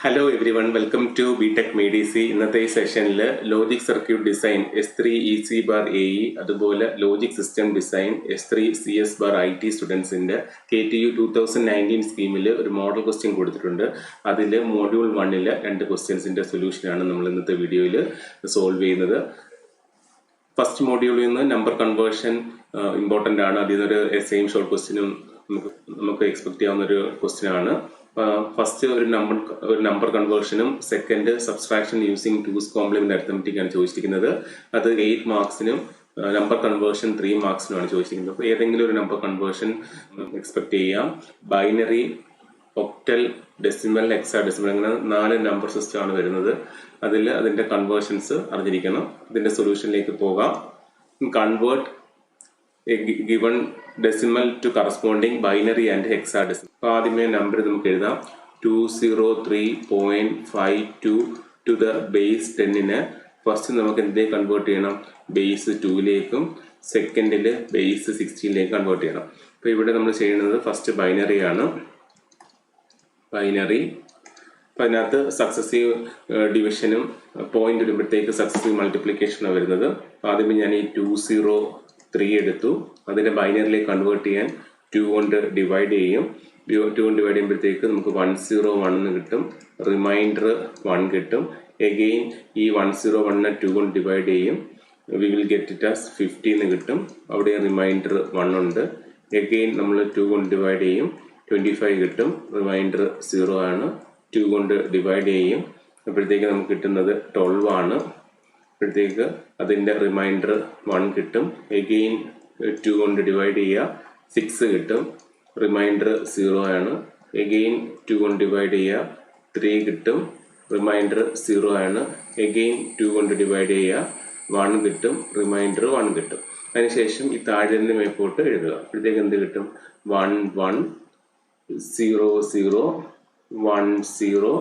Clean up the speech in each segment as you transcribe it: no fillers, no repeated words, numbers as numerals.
Hello everyone, welcome to BTech MEDC. ഇന്നത്തെ ഈ സെഷനിൽ logic circuit design S3 EC bar AE അതുപോലെ logic system design S3 CS bar IT സ്റ്റുഡൻസിൻ്റെ KTU 2019 സ്കീമിൽ ഒരു model question കൊടുത്തിട്ടുണ്ട്. അതിൽ മോഡ്യൂൾ 1-ൽ 2 ക്വസ്റ്റ്യൻസിൻ്റെ സൊല്യൂഷനാണ് നമ്മൾ ഇന്നത്തെ വീഡിയോയിൽ സോൾവ് ചെയ്യുന്നത്. ഫസ്റ്റ് മോഡ്യൂളിൽ നിന്ന് നമ്പർ കൺവേർഷൻ ഇമ്പോർട്ടൻ്റ് ആണ്. അതിൽ നിന്നൊരു എസ്സേയും ഷോർട്ട് ക്വസ്റ്റ്യനും നമുക്ക് എക്സ്പെക്ട് ചെയ്യാവുന്ന ഒരു ക്വസ്റ്റ്യൻ ആണ്. ഫസ്റ്റ് ഒരു നമ്പർ കൺവേർഷനും second subtraction using two's complement arithmetic ആണ് ചോദിച്ചിരിക്കുന്നത്. അത് 8 മാർക്സിനും നമ്പർ കൺവേർഷൻ 3 മാർക്സിനുമാണ് ചോദിച്ചിരിക്കുന്നത്. അപ്പോൾ ഏതെങ്കിലും ഒരു നമ്പർ കൺവേർഷൻ എക്സ്പെക്ട് ചെയ്യാം. ബൈനറി, ഒക്ടൽ, ഡെസിമൽ, ഹെക്സാഡെസിമൽ അങ്ങനെ 4 നമ്പർ സിസ്റ്റം ആണ് വരുന്നത്. അതിന്റെ കൺവേർഷൻസ് അറിഞ്ഞിരിക്കണം. ഇതിന്റെ സൊല്യൂഷനിലേക്ക് പോകാം. Convert given decimal to corresponding binary and hexadecimal. അപ്പോൾ ആദ്യമേ നമ്പർ നമുക്ക് എഴുതാം. 203.52 to the base 10-ന് ഫസ്റ്റ് നമുക്ക് എന്തേ കൺവേർട്ട് ചെയ്യണം? ബേസ് 2ലേക്കും സെക്കൻഡിൽ ബേസ് 16ലേക്ക് കൺവേർട്ട് ചെയ്യണം. അപ്പോൾ ഇവിടെ നമ്മൾ ചെയ്യുന്നത് ഫസ്റ്റ് ബൈനറി ആണ്. ബൈനറി അപ്പം അതിനകത്ത് സക്സസീവ് ഡിവിഷനും പോയിന്റ് വരുമ്പോഴത്തേക്ക് സക്സസീവ് മൾട്ടിപ്ലിക്കേഷനാണ് വരുന്നത്. ആദ്യമേ ഞാൻ ഈ 203 എടുത്തു. അതിനെ ബൈനറിലേക്ക് കൺവേർട്ട് ചെയ്യാൻ 2 കൊണ്ട് ഡിവൈഡ് ചെയ്യും. 2 കൊണ്ട് ഡിവൈഡ് ചെയ്യുമ്പോഴത്തേക്ക് നമുക്ക് 101 എന്ന് കിട്ടും. റിമൈൻഡർ 1 കിട്ടും. എഗെയിൻ ഈ 101-നെ 2 കൊണ്ട് ഡിവൈഡ് ചെയ്യും. We will get it as 50 എന്ന് കിട്ടും. അവിടെ റിമൈൻഡർ 1 ഉണ്ട്. എഗെയിൻ നമ്മൾ 2 കൊണ്ട് ഡിവൈഡ് ചെയ്യും. 25 കിട്ടും. റിമൈൻഡർ 0 ആണ്. 2 കൊണ്ട് ഡിവൈഡ് ചെയ്യും. അപ്പോഴത്തേക്ക് നമുക്ക് കിട്ടുന്നത് 12 ആണ്. അപ്പോഴത്തേക്ക് അതിൻ്റെ റിമൈൻഡർ 1 കിട്ടും. എഗെയിൻ 2 കൊണ്ട് ഡിവൈഡ് ചെയ്യുക. 6 കിട്ടും. റിമൈൻഡർ 0 ആണ്. എഗെയിൻ 2 കൊണ്ട് ഡിവൈഡ് ചെയ്യുക. 3 കിട്ടും. റിമൈൻഡർ 0 ആണ്. എഗെയിൻ 2 കൊണ്ട് ഡിവൈഡ് ചെയ്യുക. 1 കിട്ടും. റിമൈൻഡർ 1 കിട്ടും. അതിനുശേഷം ഈ താഴെ നിന്ന് മേപ്പോട്ട് എഴുതുക. അപ്പോഴത്തേക്ക് എന്ത് കിട്ടും? 1 1 0 0 1 0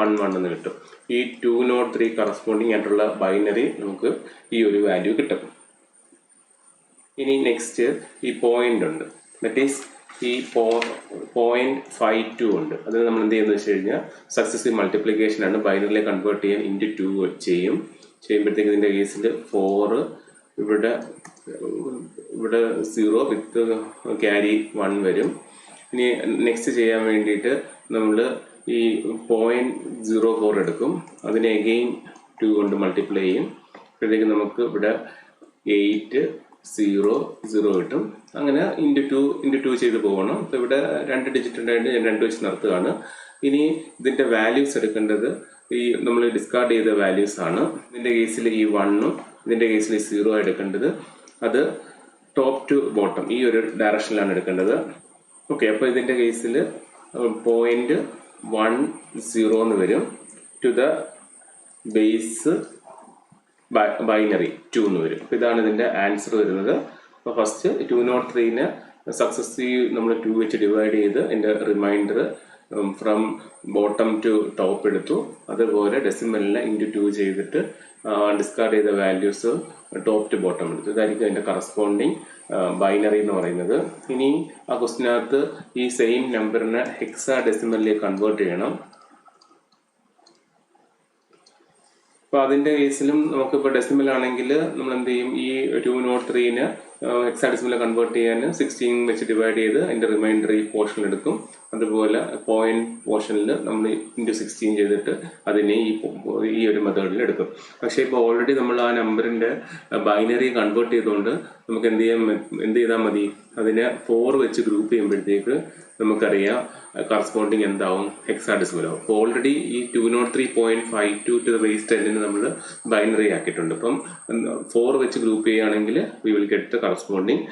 1 1 എന്ന് കിട്ടും. ഈ 203 കറസ്പോണ്ടിങ് ആയിട്ടുള്ള ബൈനറി നമുക്ക് ഈ ഒരു വാല്യൂ കിട്ടും. ഇനി നെക്സ്റ്റ് ഈ പോയിന്റ് ഉണ്ട്. ദറ്റ് ഈസ് ഈ 0.52 ഉണ്ട്. അതിന് നമ്മൾ എന്ത് ചെയ്യുന്നത് വെച്ച് കഴിഞ്ഞാൽ സക്സസീവ് മൾട്ടിപ്ലിക്കേഷൻ ആണ്. ബൈനറിലെ കൺവേർട്ട് ചെയ്യാൻ ഇൻറ്റു 2 ചെയ്യുമ്പോഴത്തേക്ക് ഇതിൻ്റെ കേസിൽ 4 ഇവിടെ 0 വിത്ത് ക്യാരി 1 വരും. ഇനി നെക്സ്റ്റ് ചെയ്യാൻ വേണ്ടിയിട്ട് നമ്മൾ ഈ 0.04 എടുക്കും. അതിനെ എഗെയിൻ 2 കൊണ്ട് മൾട്ടിപ്ലൈ ചെയ്യും. അപ്പോഴത്തേക്ക് നമുക്ക് ഇവിടെ 8 0 0 കിട്ടും. അങ്ങനെ ഇൻറ്റു 2 ചെയ്ത് പോകണം. അപ്പോൾ ഇവിടെ 2 ഡിജിറ്റ് ഉണ്ടായിട്ട് ഞാൻ 2 വെച്ച് നിർത്തുകയാണ്. ഇനി ഇതിൻ്റെ വാല്യൂസ് എടുക്കേണ്ടത് ഈ നമ്മൾ ഡിസ്കാർഡ് ചെയ്ത വാല്യൂസ് ആണ്. ഇതിൻ്റെ കേസിൽ ഈ 1ഉം ഇതിൻ്റെ കേസിൽ 0 എടുക്കേണ്ടത്. അത് ടോപ്പ് ടു ബോട്ടം ഈ ഒരു ഡയറക്ഷനിലാണ് എടുക്കേണ്ടത്. ഓക്കെ, അപ്പോൾ ഇതിൻ്റെ കേസിൽ 0.10 എന്ന് വരും. ടു ദ ബേസ് ബൈനറി 2 എന്ന് വരും. അപ്പോൾ ഇതാണ് ഇതിൻ്റെ ആൻസർ വരുന്നത്. അപ്പോൾ ഫസ്റ്റ് 203-നെ സക്സസീവ് നമ്മൾ 2 വെച്ച് ഡിവൈഡ് ചെയ്ത് അതിൻ്റെ reminder from bottom to top എടുത്തു. അതുപോലെ ഡെസിമലിനെ ഇൻറ്റു 2 ചെയ്തിട്ട് ഡിസ്കാർഡ് ചെയ്ത വാല്യൂസ് ടോപ്പ് ടു ബോട്ടം എടുത്തു. ഇതായിരിക്കും അതിൻ്റെ കറസ്പോണ്ടിങ് ബൈനറി എന്ന് പറയുന്നത്. ഇനി ആ ക്വസ്റ്റിനകത്ത് ഈ സെയിം നമ്പറിനെ ഹെക്സാ ഡെസിമലിലേക്ക് കൺവേർട്ട് ചെയ്യണം. അപ്പോൾ അതിൻ്റെ കേസിലും നമുക്കിപ്പോൾ ഡെസിമൽ ആണെങ്കിൽ നമ്മൾ എന്ത് ചെയ്യും? ഈ 203-നെ ഹെക്സാഡെസിമൽ കൺവേർട്ട് ചെയ്യാൻ 16 വെച്ച് ഡിവൈഡ് ചെയ്ത് അതിൻ്റെ റിമൈൻഡർ ഈ പോർഷൻ എടുക്കും. അതുപോലെ പോയിന്റ് പോർഷനിൽ നമ്മൾ ഇൻറ്റു 16 ചെയ്തിട്ട് അതിനെ ഈ ഒരു മെത്തേഡിൽ എടുക്കും. പക്ഷേ ഇപ്പോൾ ഓൾറെഡി നമ്മൾ ആ നമ്പറിൻ്റെ ബൈനറി കൺവേർട്ട് ചെയ്തുകൊണ്ട് നമുക്ക് എന്ത് ചെയ്താൽ മതി? അതിനെ 4 വെച്ച് ഗ്രൂപ്പ് ചെയ്യുമ്പോഴത്തേക്ക് നമുക്കറിയാം കറസ്പോണ്ടിങ് എന്താവും? ഹെക്സാഡെസിമലാവും. അപ്പോൾ ഓൾറെഡി ഈ 203.52 ടു ദ ബേസ് 10-ന് നമ്മൾ ബൈനറി ആക്കിയിട്ടുണ്ട്. അപ്പം 4 വെച്ച് ഗ്രൂപ്പ് ചെയ്യുകയാണെങ്കിൽ we will get the corresponding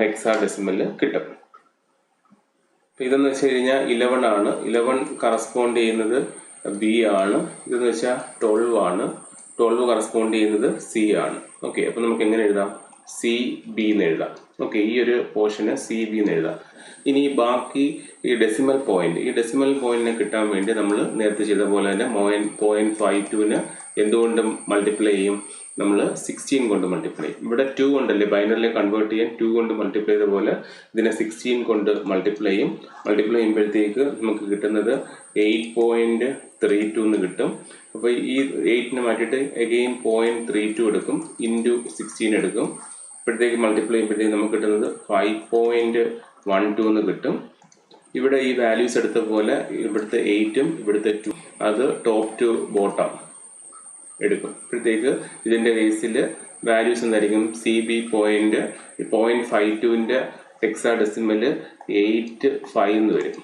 hexadecimal കിട്ടും. ഇതെന്ന് വെച്ച് കഴിഞ്ഞാൽ 11 ആണ്. 11 കറസ്പോണ്ട് ചെയ്യുന്നത് ബി ആണ്. ഇതെന്ന് വെച്ചാൽ 12 ആണ്. 12 കറസ്പോണ്ട് ചെയ്യുന്നത് സി ആണ്. ഓക്കെ, അപ്പോൾ നമുക്ക് എങ്ങനെ എഴുതാം? CB എന്ന് എഴുതാം. ഓക്കെ, ഈ ഒരു പോർഷന് CB എന്ന് എഴുതാം. ഇനി ബാക്കി ഈ ഡെസിമൽ പോയിന്റിനെ കിട്ടാൻ വേണ്ടി നമ്മൾ നേരത്തെ ചെയ്ത പോലെ തന്നെ 0.52-നെ എന്തുകൊണ്ട് മൾട്ടിപ്ലൈ ചെയ്യും? നമ്മൾ 16 കൊണ്ട് മൾട്ടിപ്ലൈ. ഇവിടെ 2 കൊണ്ടല്ലേ ബൈനറിലെ കൺവേർട്ട് ചെയ്യാൻ 2 കൊണ്ട് മൾട്ടിപ്ലൈ ചെയ്ത പോലെ ഇതിനെ 16 കൊണ്ട് മൾട്ടിപ്ലൈ ചെയ്യും. മൾട്ടിപ്ലൈ ചെയ്യുമ്പോഴത്തേക്ക് നമുക്ക് കിട്ടുന്നത് 8.32 എന്ന് കിട്ടും. അപ്പോൾ ഈ 8നെ മാറ്റിയിട്ട് അഗെയിൻ 0.32 എടുക്കും, ഇൻറ്റു 16 എടുക്കും. ഇപ്പോഴത്തേക്ക് മൾട്ടിപ്ലൈ ചെയ്യുമ്പോഴത്തേക്ക് നമുക്ക് കിട്ടുന്നത് 5.12 എന്ന് കിട്ടും. ഇവിടെ ഈ വാല്യൂസ് എടുത്ത പോലെ ഇവിടുത്തെ 8ഉം ഇവിടുത്തെ 2 അത് ടോപ്പ് ടു ബോട്ടം എടുക്കും. ഇപ്പോഴത്തേക്ക് ഇതിൻ്റെ കേസിൽ വാല്യൂസ് എന്തായിരിക്കും? CB 0.52ൻ്റെ ഹെക്സാഡെസിമൽ 85 എന്ന് വരും.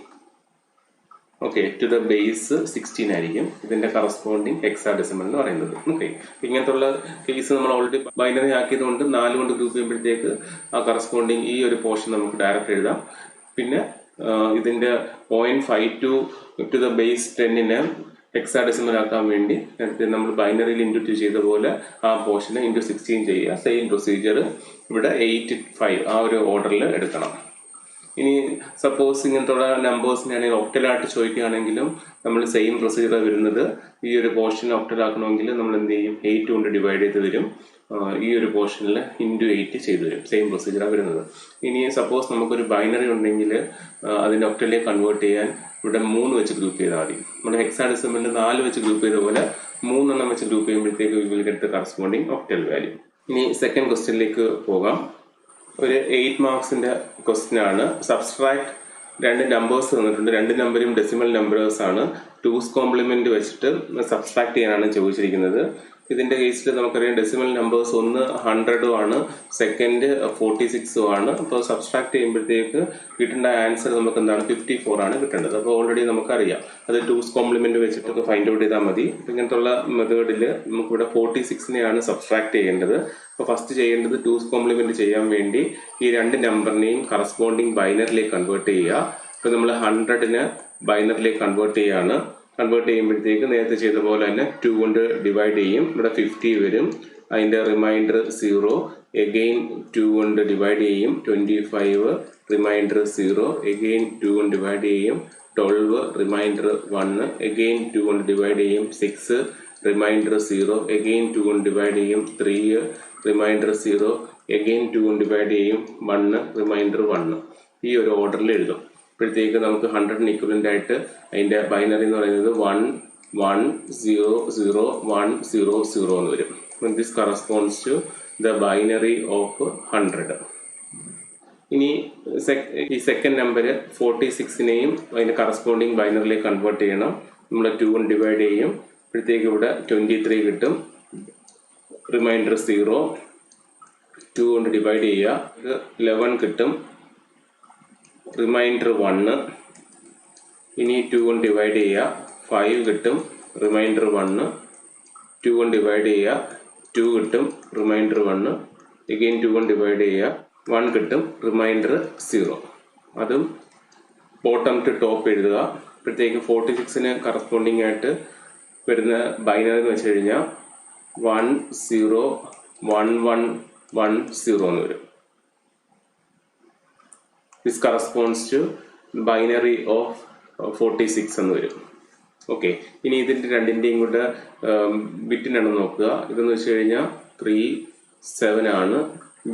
ഓക്കെ, ടു ദ ബേസ് 16 ആയിരിക്കും ഇതിൻ്റെ കറസ്പോണ്ടിങ് ഹെക്സാഡെസിമൽ എന്ന് പറയുന്നത്. ഓക്കെ, ഇങ്ങനത്തുള്ള കേസ് നമ്മൾ ഓൾറെഡി ബൈനറി ആക്കിയത് കൊണ്ട് 4 കൊണ്ട് ഗ്രൂപ്പ് ചെയ്യുമ്പോഴത്തേക്ക് ആ കറസ്പോണ്ടിങ് ഈ ഒരു പോർഷൻ നമുക്ക് ഡയറക്റ്റ് എഴുതാം. പിന്നെ ഇതിൻ്റെ 0.52 ടു ദ ബേസ് 10നെ ഹെക്സാഡെസിമൽ ആക്കാൻ വേണ്ടി നമ്മൾ ബൈനറിയിൽ ഇൻറ്റു ചെയ്ത പോലെ ആ പോർഷനെ ഇൻറ്റു 16 ചെയ്യുക. സെയിം പ്രൊസീജിയർ ഇവിടെ 8-5 ആ ഒരു ഓർഡറിൽ എടുക്കണം. ഇനി സപ്പോസ് ഇങ്ങനത്തുള്ള നമ്പേഴ്സിനാണെങ്കിൽ ഒക്ടലായിട്ട് ചോദിക്കുകയാണെങ്കിലും നമ്മൾ സെയിം പ്രൊസീജിയർ വരുന്നത്. ഈ ഒരു പോർഷൻ ഒക്ടലാക്കണമെങ്കിൽ നമ്മൾ എന്ത് ചെയ്യും? 8 കൊണ്ട് ഡിവൈഡ് ചെയ്ത് വരും. ഈ ഒരു പോർഷനിൽ ഇൻറ്റു 8 ചെയ്തു വരും. സെയിം പ്രൊസീജിയറാണ് വരുന്നത്. ഇനി സപ്പോസ് നമുക്കൊരു ബൈനറി ഉണ്ടെങ്കിൽ അതിൻ്റെ ഒക്ടലിലേക്ക് കൺവേർട്ട് ചെയ്യാൻ ഇവിടെ 3 വെച്ച് ഗ്രൂപ്പ് ചെയ്താൽ മതി. നമ്മുടെ ഹെക്സാഡെസിമലിൽ 4 വെച്ച് ഗ്രൂപ്പ് ചെയ്ത പോലെ 3 എണ്ണം വെച്ച് ഗ്രൂപ്പ് ചെയ്യുമ്പോഴത്തേക്ക് will get the corresponding octal value. ഇനി സെക്കൻഡ് ക്വസ്റ്റ്യനിലേക്ക് പോകാം. ഒരു 8 മാർക്സിൻ്റെ ക്വസ്റ്റ്യൻ ആണ്. സബ്സ്ട്രാക്ട് 2 നമ്പേഴ്സ് തന്നിട്ടുണ്ട്. 2 നമ്പറും ഡെസിമൽ നമ്പേഴ്സ് ആണ്. 2's കോംപ്ലിമെന്റ് വെച്ചിട്ട് സബ്സ്ട്രാക്ട് ചെയ്യാനാണ് ചോദിച്ചിരിക്കുന്നത്. ഇതിന്റെ കേസിൽ നമുക്കറിയാം ഡെസിമൽ നമ്പേഴ്സ് ഒന്ന് 100 ആണ്, സെക്കൻഡ് 46 ആണ്. അപ്പോൾ സബ്സ്ട്രാക്ട് ചെയ്യുമ്പോഴത്തേക്ക് കിട്ടേണ്ട ആൻസർ നമുക്ക് എന്താണ്? 54 ആണ് കിട്ടേണ്ടത്. അപ്പോൾ ഓൾറെഡി നമുക്കറിയാം അത് 2's കോംപ്ലിമെന്റ് വെച്ചിട്ട് ഫൈൻഡ് ഔട്ട് ചെയ്താൽ മതി. ഇങ്ങനത്തുള്ള മെത്തേഡിൽ നമുക്കിവിടെ 46നെയാണ് സബ്സ്ട്രാക്ട് ചെയ്യേണ്ടത്. അപ്പോൾ ഫസ്റ്റ് ചെയ്യേണ്ടത് 2's കോംപ്ലിമെന്റ് ചെയ്യാൻ വേണ്ടി ഈ 2 നമ്പറിനെയും കറസ്പോണ്ടിങ് ബൈനറിലേക്ക് കൺവേർട്ട് ചെയ്യുക. ഇപ്പോൾ നമ്മൾ 100നെ ബൈനറിലേക്ക് കൺവേർട്ട് ചെയ്യുകയാണ്. കൺവേർട്ട് ചെയ്യുമ്പോഴത്തേക്ക് നേരത്തെ ചെയ്ത പോലെ തന്നെ 2 കൊണ്ട് ഡിവൈഡ് ചെയ്യും. ഇവിടെ 50 വരും. അതിൻ്റെ റിമൈൻഡർ 0. എഗെയിൻ 2 കൊണ്ട് ഡിവൈഡ് ചെയ്യും. 25. റിമൈൻഡർ 0. എഗെയിൻ 2 കൊണ്ട് ഡിവൈഡ് ചെയ്യും. 12. റിമൈൻഡർ 1. എഗെയിൻ 2 കൊണ്ട് ഡിവൈഡ് ചെയ്യും. 6. റിമൈൻഡർ 0. എഗെയിൻ 2 കൊണ്ട് ഡിവൈഡ് ചെയ്യും. 3. റിമൈൻഡർ 0. എഗെയിൻ 2 കൊണ്ട് ഡിവൈഡ് ചെയ്യും. 1. റിമൈൻഡർ 1. ഈ ഒരു ഓർഡറിൽ എഴുതും. ഇപ്പോഴത്തേക്ക് നമുക്ക് 100ന് ഇക്വലൻ്റ് ആയിട്ട് അതിൻ്റെ ബൈനറി എന്ന് പറയുന്നത് 1 1 0 0 1 0 0 എന്ന് വരും. This corresponds to the binary of 100. ഇനി ഈ സെക്കൻഡ് നമ്പർ 46നെയും അതിൻ്റെ കറസ്പോണ്ടിങ് ബൈനറിലേക്ക് കൺവേർട്ട് ചെയ്യണം. നമ്മൾ 2 കൊണ്ട് ഡിവൈഡ് ചെയ്യും. ഇപ്പോഴത്തേക്ക് ഇവിടെ 23 കിട്ടും. റിമൈൻഡർ 0. 2 കൊണ്ട് ഡിവൈഡ് ചെയ്യുക. 11 കിട്ടും. റിമൈൻഡർ 1. ഇനി 2 കൊണ്ട് ഡിവൈഡ് ചെയ്യുക. 5 കിട്ടും. റിമൈൻഡർ 1. 2 കൊണ്ട് ഡിവൈഡ് ചെയ്യുക. 2 കിട്ടും. റിമൈൻഡർ 1. എഗെയിൻ 2 കൊണ്ട് ഡിവൈഡ് ചെയ്യുക. 1 കിട്ടും. റിമൈൻഡർ 0. അതും ബോട്ടം ടു ടോപ്പ് എഴുതുക. ഇപ്പോഴത്തേക്ക് 46ന് കറസ്പോണ്ടിങ് ആയിട്ട് വരുന്ന ബൈനറി എന്ന് വെച്ച് കഴിഞ്ഞാൽ 1 0 1 1 1 0 എന്ന് വരും. This corresponds to binary of 46 എന്ന് വരും. ഓക്കെ, ഇനി ഇതിൻ്റെ രണ്ടിൻ്റെയും കൂടെ ബിറ്റിനാണ് നോക്കുക. ഇതെന്ന് വെച്ച് കഴിഞ്ഞാൽ 3 7 ആണ്.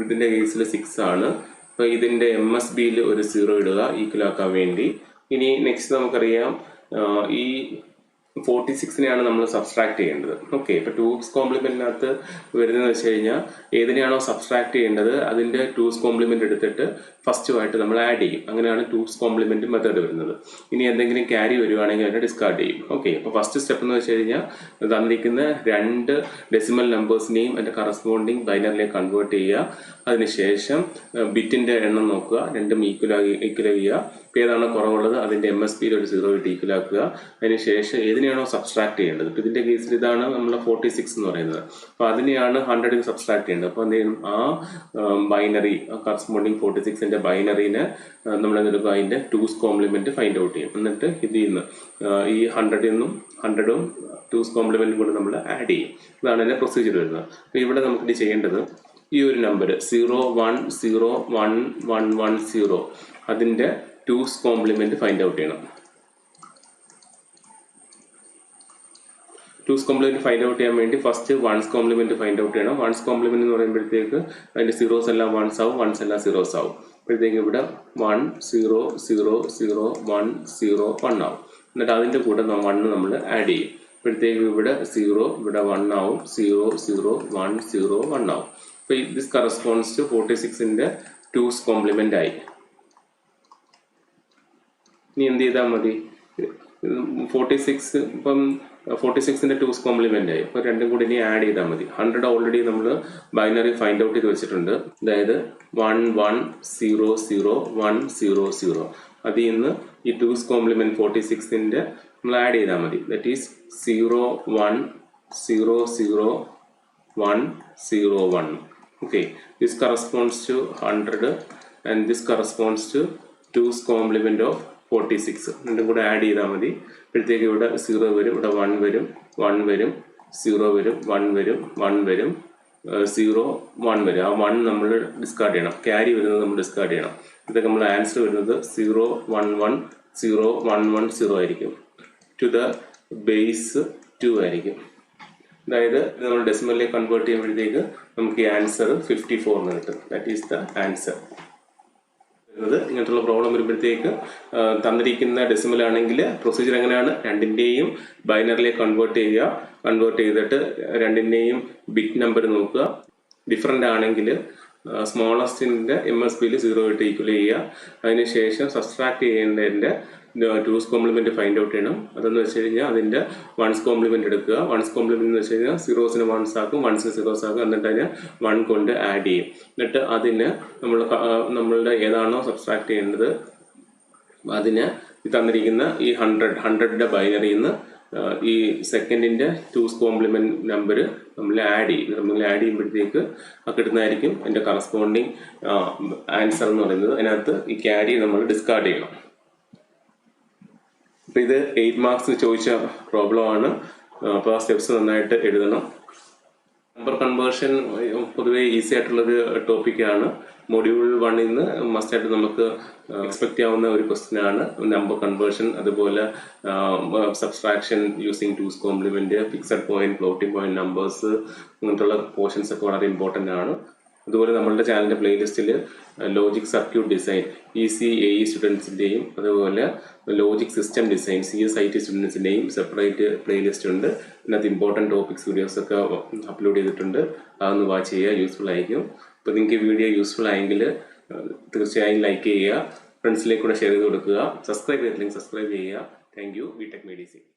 ഇതിൻ്റെ കേസിൽ 6 ആണ്. അപ്പോൾ ഇതിൻ്റെ MSBയിൽ ഒരു 0 ഇടുക ഈക്വൽ ആക്കാൻ വേണ്ടി. ഇനി നെക്സ്റ്റ് നമുക്കറിയാം ഈ 46നെയാണ് നമ്മൾ സബ്സ്ട്രാക്ട് ചെയ്യേണ്ടത്. ഓക്കെ, ഇപ്പോൾ 2's കോംപ്ലിമെന്റിനകത്ത് വരുന്നതെന്ന് വെച്ച് കഴിഞ്ഞാൽ ഏതിനെയാണോ സബ്സ്ട്രാക്ട് ചെയ്യേണ്ടത് അതിൻ്റെ 2's കോംപ്ലിമെന്റ് എടുത്തിട്ട് ഫസ്റ്റുമായിട്ട് നമ്മൾ ആഡ് ചെയ്യും. അങ്ങനെയാണ് 2's കോംപ്ലിമെന്റ് മെത്തേഡ് വരുന്നത്. ഇനി എന്തെങ്കിലും ക്യാരി വരുവാണെങ്കിൽ അതിനെ ഡിസ്കാർഡ് ചെയ്യും. ഓക്കെ, അപ്പോൾ ഫസ്റ്റ് സ്റ്റെപ്പ് എന്ന് വെച്ച് കഴിഞ്ഞാൽ തന്നിരിക്കുന്ന 2 ഡെസിമൽ നമ്പേഴ്സിനെയും അതിൻ്റെ കറസ്പോണ്ടിങ് ബൈനറിലേക്ക് കൺവേർട്ട് ചെയ്യുക. അതിനുശേഷം ബിറ്റിൻ്റെ എണ്ണം നോക്കുക, രണ്ടും ഈക്വൽ ചെയ്യുക. ഇപ്പോൾ ഏതാണോ കുറവുള്ളത് അതിൻ്റെ MSBയിൽ ഒരു 0 ഇട്ട് ഈക്വൽ ആക്കുക. അതിനുശേഷം ഏതിനെയാണോ സബ്സ്ട്രാക്ട് ചെയ്യേണ്ടത്, ഇപ്പോൾ ഇതിൻ്റെ കേസിൽ ഇതാണ് നമ്മൾ 46 എന്ന് പറയുന്നത്. അപ്പോൾ അതിനെയാണ് 100ന് സബ്സ്ട്രാക്ട് ചെയ്യേണ്ടത്. അപ്പോൾ എന്ത് ചെയ്യണം, ആ ബൈനറി കറസ്പോണ്ടിങ് 46ൻ്റെ ബൈനറിനെ നമ്മൾ എന്തെടുക്കുക, അതിൻ്റെ 2's കോംപ്ലിമെന്റ് ഫൈൻഡ് ഔട്ട് ചെയ്യും. എന്നിട്ട് ഇതിൽ നിന്ന് ഈ 100നും 100ഉം 2's കോംപ്ലിമെന്റും കൊണ്ട് നമ്മൾ ആഡ് ചെയ്യും. ഇതാണ് അതിൻ്റെ പ്രൊസീജിയർ വരുന്നത്. അപ്പോൾ ഇവിടെ നമുക്കിത് ചെയ്യേണ്ടത് ഈ ഒരു നമ്പർ 0 1 0 1 1 1 0 അതിൻ്റെ 2's കോംപ്ലിമെന്റ് ഫൈൻഡ് ഔട്ട് ചെയ്യണം. ടൂസ് കോംപ്ലിമെന്റ് ഫൈൻഡ് ഔട്ട് ചെയ്യാൻ വേണ്ടി first one's complement find out ചെയ്യണം. വൺസ് കോംപ്ലിമെന്റ് എന്ന് പറയുമ്പോഴത്തേക്ക് അതിന്റെ സീറോസ് എല്ലാം വൺസ് ആവും, വൺസ് എല്ലാം സീറോസ് ആവും. അപ്പോഴത്തേക്ക് ഇവിടെ 1 0 0 0 1 0 1 ആവും. എന്നിട്ട് അതിന്റെ കൂടെ 1 നമ്മൾ ആഡ് ചെയ്യും. അപ്പോഴത്തേക്ക് ഇവിടെ 0 ഇവിടെ 1 ആവും, 0 0 1 0 1 ആവും. അപ്പൊ ദിസ് കറസ്പോണ്ട്സ് ടു 46ന്റെ ടൂസ് കോംപ്ലിമെന്റ് ആയി. ഇനി എന്ത് ചെയ്താൽ മതി? 46 ഇപ്പം 46ന്റെ ടൂസ് കോംപ്ലിമെന്റ് ആയി. ഇപ്പൊ രണ്ടും കൂടി ഇനി ആഡ് ചെയ്താൽ മതി. 100 ഓൾറെഡി നമ്മൾ ബൈനറി ഫൈൻഡ് ഔട്ട് ചെയ്ത് വെച്ചിട്ടുണ്ട്. അതായത് 1 1 0 0 1 0 0. അതിൽ നിന്ന് ഈ ടൂസ് കോംപ്ലിമെന്റ് 46ന്റെ നമ്മൾ ആഡ് ചെയ്താൽ മതി. That is 0 1 0 0 1 0 1. Okay, this corresponds to 100 and this corresponds to two's complement of 46. രണ്ടും കൂടെ ആഡ് ചെയ്താൽ മതി. അപ്പോഴത്തേക്ക് ഇവിടെ 0 വരും, ഇവിടെ 1 വരും, 1 വരും, 0 വരും, 1 വരും, 1 വരും, 0 1 വരും. ആ 1 നമ്മൾ ഡിസ്കാർഡ് ചെയ്യണം. ക്യാരി വരുന്നത് നമ്മൾ ഡിസ്കാർഡ് ചെയ്യണം. ഇതൊക്കെ നമ്മൾ ആൻസർ വരുന്നത് 0 1 1 0 1 1 0 ആയിരിക്കും. ടു ദ ബേസ് 2 ആയിരിക്കും. അതായത് നമ്മൾ ഡെസിമലിലേക്ക് കൺവേർട്ട് ചെയ്യുമ്പോഴത്തേക്ക് നമുക്ക് ഈ ആൻസർ 54 എന്ന് കിട്ടും. That is the answer. ഇങ്ങനത്തുള്ള പ്രോബ്ലം വരുമ്പോഴത്തേക്ക് തന്നിരിക്കുന്ന ഡെസിമൽ ആണെങ്കിൽ പ്രൊസീജിയർ എങ്ങനെയാണ്? രണ്ടിൻ്റെയും ബൈനറിലേക്ക് കൺവേർട്ട് ചെയ്യുക. കൺവേർട്ട് ചെയ്തിട്ട് രണ്ടിൻ്റെയും ബിറ്റ് നമ്പർ നോക്കുക. ഡിഫറൻ്റ് ആണെങ്കിൽ സ്മോളസ്റ്റിൻ്റെ MSBയിൽ 0 ഇട്ട് ഈക്വൽ ചെയ്യുക. അതിനുശേഷം സബ്സ്ട്രാക്ട് ചെയ്യേണ്ടതിൻ്റെ ടൂസ് കോംപ്ലിമെന്റ് ഫൈൻഡ് ഔട്ട് ചെയ്യണം. അതെന്ന് വെച്ച് കഴിഞ്ഞാൽ അതിൻ്റെ വൺസ് കോംപ്ലിമെന്റ് എടുക്കുക. വൺസ് കോംപ്ലിമെന്റ് എന്ന് വെച്ച് കഴിഞ്ഞാൽ സീറോസിന് വൺസ് ആക്കും, വൺസിന് സീറോസ് ആക്കും. എന്നിട്ട് അതിനെ 1 കൊണ്ട് ആഡ് ചെയ്യും. എന്നിട്ട് അതിന് നമ്മളുടെ ഏതാണോ സബ്സ്ട്രാക്ട് ചെയ്യേണ്ടത് അതിന് തന്നിരിക്കുന്ന ഈ 100ന്റെ ബൈനറിയിൽ നിന്ന് ഈ സെക്കൻഡിന്റെ ടൂസ് കോംപ്ലിമെന്റ് നമ്പർ നമ്മൾ ആഡ് ചെയ്യും. നമ്മൾ ആഡ് ചെയ്യുമ്പോഴത്തേക്ക് കിട്ടുന്നതായിരിക്കും അതിന്റെ കറസ്പോണ്ടിങ് ആൻസർ എന്ന് പറയുന്നത്. അതിനകത്ത് ഈ ക്യാരി നമ്മൾ ഡിസ്കാർഡ് ചെയ്യണം. അപ്പൊ ഇത് 8 മാർക്സ് ചോദിച്ച പ്രോബ്ലം ആണ്. അപ്പോൾ ആ സ്റ്റെപ്സ് നന്നായിട്ട് എഴുതണം. നമ്പർ കൺവേർഷൻ പൊതുവെ ഈസി ആയിട്ടുള്ളൊരു ടോപ്പിക്കാണ്. മൊഡ്യൂൾ 1 നിന്ന് മസ്റ്റായിട്ട് നമുക്ക് എക്സ്പെക്ട് ചെയ്യാവുന്ന ഒരു ക്വസ്റ്റ്യൻ ആണ് നമ്പർ കൺവേർഷൻ. അതുപോലെ subtraction using two's complement, fixed point, floating point numbers, അങ്ങനത്തുള്ള പോർഷൻസ് ഒക്കെ വളരെ ഇമ്പോർട്ടൻ്റ് ആണ്. അതുപോലെ നമ്മളുടെ ചാനലിന്റെ പ്ലേലിസ്റ്റിൽ ലോജിക് സർക്യൂട്ട് ഡിസൈൻ ECAE സ്റ്റുഡൻസിൻ്റെയും അതുപോലെ ലോജിക് സിസ്റ്റം ഡിസൈൻ CSIT സ്റ്റുഡൻസിൻ്റെയും സെപ്പറേറ്റ് പ്ലേലിസ്റ്റ് ഉണ്ട്. ഇതിനകത്ത് ഇമ്പോർട്ടൻറ്റ് ടോപ്പിക്സ് വീഡിയോസ് ഒക്കെ അപ്ലോഡ് ചെയ്തിട്ടുണ്ട്. അതൊന്ന് വാച്ച് ചെയ്യുക, യൂസ്ഫുൾ ആയിരിക്കും. അപ്പോൾ നിങ്ങൾക്ക് ഈ വീഡിയോ യൂസ്ഫുൾ ആയെങ്കിൽ തീർച്ചയായും ലൈക്ക് ചെയ്യുക, ഫ്രണ്ട്സിലേക്ക് കൂടെ ഷെയർ ചെയ്ത് കൊടുക്കുക. സബ്സ്ക്രൈബ് ചെയ്തില്ലെങ്കിൽ സബ്സ്ക്രൈബ് ചെയ്യുക. Thank you. BTech Medicine.